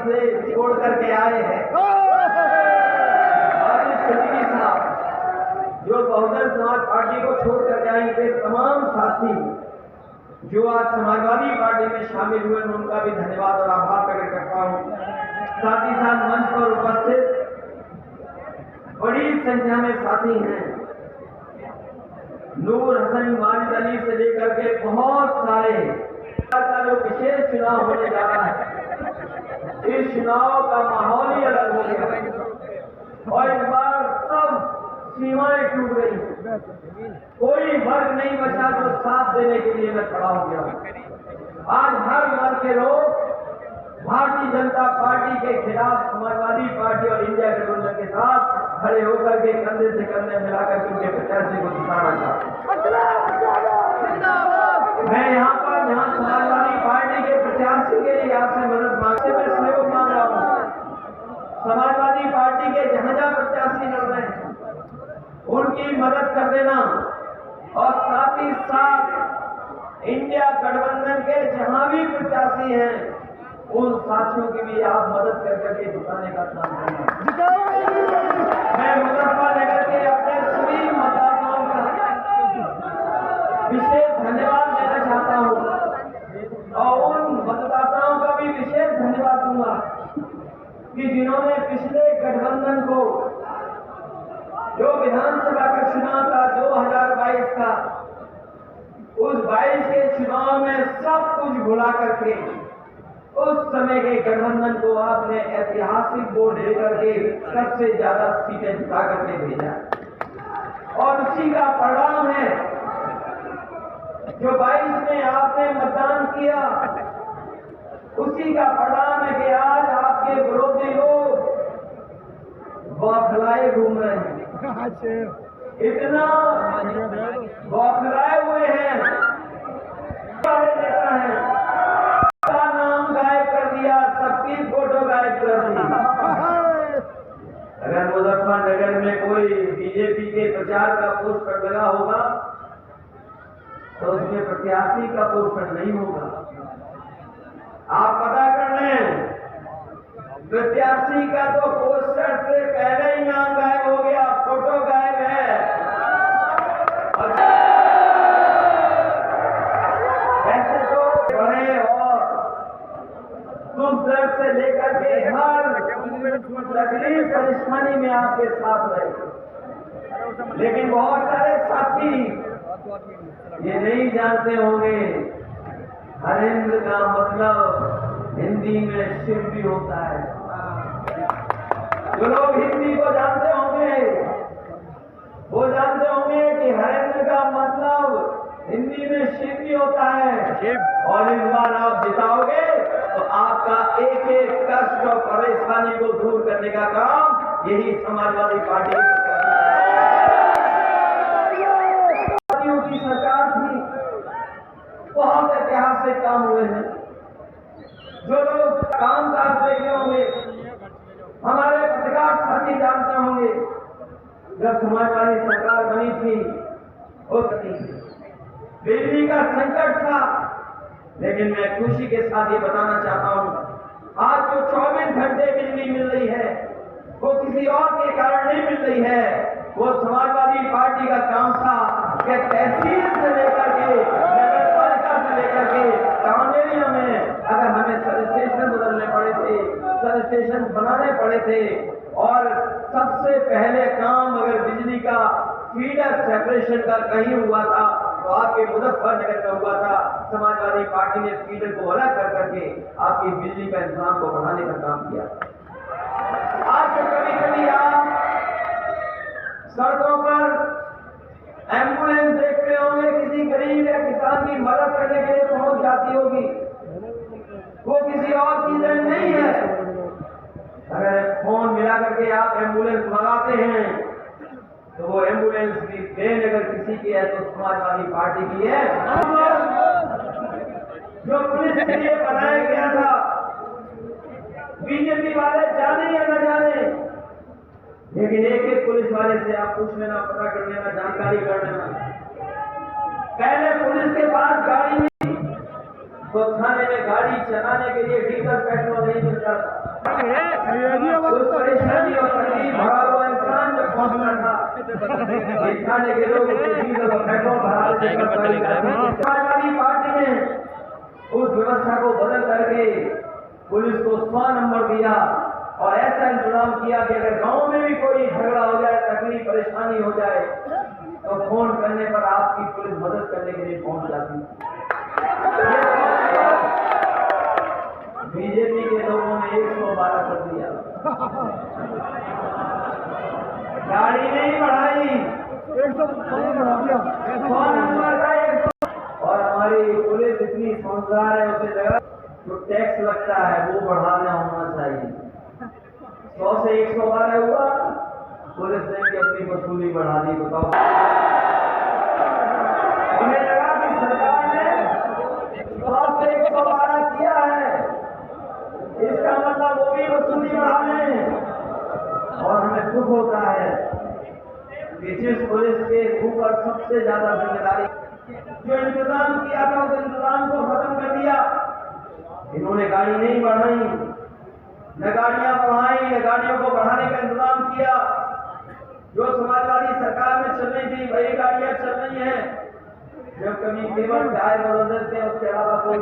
से छोड़ करके आए हैं। जो बहुजन समाज पार्टी को छोड़ करके आएंगे तमाम साथी जो आज समाजवादी पार्टी में शामिल हुए, मैं उनका भी धन्यवाद और आभार प्रकट करता हूं। साथ ही साथ मंच पर उपस्थित बड़ी संख्या में साथी हैं। नूर हसन माजिद अली से लेकर के बहुत सारे का जो विशेष चुनाव होने जा रहा है, इस चुनाव का माहौल ही अलग हो गया और इस बार सब सीमाएं टूट गई। कोई वर्ग नहीं बचा जो साथ देने के लिए मैं खड़ा हो गया। आज हर वर्ग के लोग भारतीय जनता पार्टी के खिलाफ समाजवादी पार्टी और इंडिया गठबंधन के साथ खड़े होकर के कंधे से कंधे मिलाकर के उनके प्रत्याशी को जिताना चाहते हैं। मैं यहाँ समाजवादी पार्टी के प्रत्याशी के लिए आपसे मदद मांगते मैं सहयोग मांग रहा हूँ। समाजवादी पार्टी के जहां जहां प्रत्याशी लड़ रहे हैं उनकी मदद कर देना और साथ ही साथ इंडिया गठबंधन के जहां भी प्रत्याशी हैं उन साथियों की भी आप मदद कर करके जिताने का काम करना। मैं मुजफ्फरनगर के अपने सभी मतदाताओं का विशेष धन्यवाद देना चाहता हूं और उन मतदाताओं का भी विशेष धन्यवाद दूंगा कि जिन्होंने पिछले गठबंधन को जो विधानसभा का चुनाव था 2022 का, उस 22 के चुनाव में सब कुछ भुला करके उस समय के गठबंधन को आपने ऐतिहासिक वोट देकर के सबसे ज्यादा सीटें जिता करके भेजा और उसी का परिणाम है जो 22 में आपने मतदान किया, उसी का परिणाम है कि आज आपके विरोधी लोग बौखलाए घूम रहे हैं। इतना बौखलाए हुए हैं, नेता है का नाम गायब कर दिया, सबकी फोटो गायब कर दी। अगर मुजफ्फरनगर में कोई बीजेपी के प्रचार का पोस्टर लगा होगा तो उसमें प्रत्याशी का पोस्टर नहीं होगा। आप पता कर लें, प्रत्याशी का तो पोस्टर से पहले ही नाम गायब हो गया, फोटो गायब है। ऐसे तो बड़े और दुख दर्द से लेकर के हर तकलीफ परेशानी में आपके साथ रहे, लेकिन बहुत सारे साथी ये नहीं जानते होंगे हरेंद्र का मतलब हिंदी में शिव भी होता है। जो लोग हिंदी को जानते होंगे वो जानते होंगे कि हरेंद्र का मतलब हिंदी में शिव भी होता है। और इस बार आप जिताओगे तो आपका एक एक कष्ट और परेशानी को दूर करने का काम यही समाजवादी पार्टी की सरकार थी। बहुत ऐतिहासिक काम हुए हैं। जो लोग कामकाज देखे होंगे, हमारे पत्रकार साथी जानते होंगे, जब समाजवादी सरकार बनी थी बिजली का संकट था, लेकिन मैं खुशी के साथ ये बताना चाहता हूं आज जो 24 घंटे बिजली मिल रही है वो किसी और के कारण नहीं मिल रही है। वो समाजवादी पार्टी का काम था कि तहसील से लेकर के नगर पालिका से लेकर के कांडेरिया में अगर हमें सब स्टेशन बदलने पड़े थे, सब स्टेशन बनाने पड़े थे और सबसे पहले काम अगर बिजली का फीडर सेपरेशन का कहीं हुआ था तो आपके मुजफ्फरनगर में हुआ था। समाजवादी पार्टी ने फीडर को अलग कर करके आपकी बिजली का इंतजाम को बढ़ाने का काम किया। आज तो कभी कभी आप सड़कों पर एम्बुलेंस देखते होंगे, किसी गरीब या किसान की मदद करने के लिए पहुंच जाती होगी, वो किसी और चीज नहीं है। अगर फोन मिला करके आप एम्बुलेंस मंगाते हैं तो वो एम्बुलेंस की ट्रेन अगर किसी की है तो समाजवादी पार्टी की है। जो पुलिस के लिए बनाया गया था, बीजेपी वाले जाने या न जाने, लेकिन एक एक पुलिस वाले से आप पूछ लेना, पता कर लेना, जानकारी कर लेना। पहले पुलिस के पास गाड़ी नहीं तो थाने में गाड़ी चलाने के लिए डीजल पेट्रोल नहीं मिलता था। उस परेशानी और तकलीफ भरा हुआ इंसान जब पहुंचना था, दिखाने के लोग डीजल और पेट्रोल भरा समाजवादी पार्टी ने उस व्यवस्था को बदल करके पुलिस को 100 नंबर दिया और ऐसा इंतजाम किया कि अगर गांव में भी कोई झगड़ा हो जाए, तकलीफ परेशानी हो जाए, तो फोन करने पर आपकी पुलिस मदद करने के लिए पहुंच जाती। बीजेपी के लोगों ने 112 कर दिया, गाड़ी नहीं बढ़ाई, 100 नंबर का 100। और हमारी पुलिस इतनी समझदार है, उसे लगा जो टैक्स लगता है वो बढ़ाना होना चाहिए। 100 से 112 हुआ, पुलिस ने भी अपनी वसूली बढ़ा दी। बताओ, उन्हें लगा कि सरकार ने 100 से 112 किया है, इसका मतलब वो भी वसूली बढ़ा लें। और हमें दुख होता है कि जिस पुलिस के ऊपर सबसे ज्यादा जिम्मेदारी जो इंतजाम किया था, उस इंतजाम को खत्म कर दिया। इन्होंने गाड़ी नहीं बढ़ाई, न गाड़ियां बढ़ाई, न गाड़ियों को बढ़ाने का इंतजाम किया। जो समाजवादी सरकार में चल रही थी वही गाड़ियां चल रही हैं। जब कभी केवल टायर बदल देते हैं, उसके अलावा कोई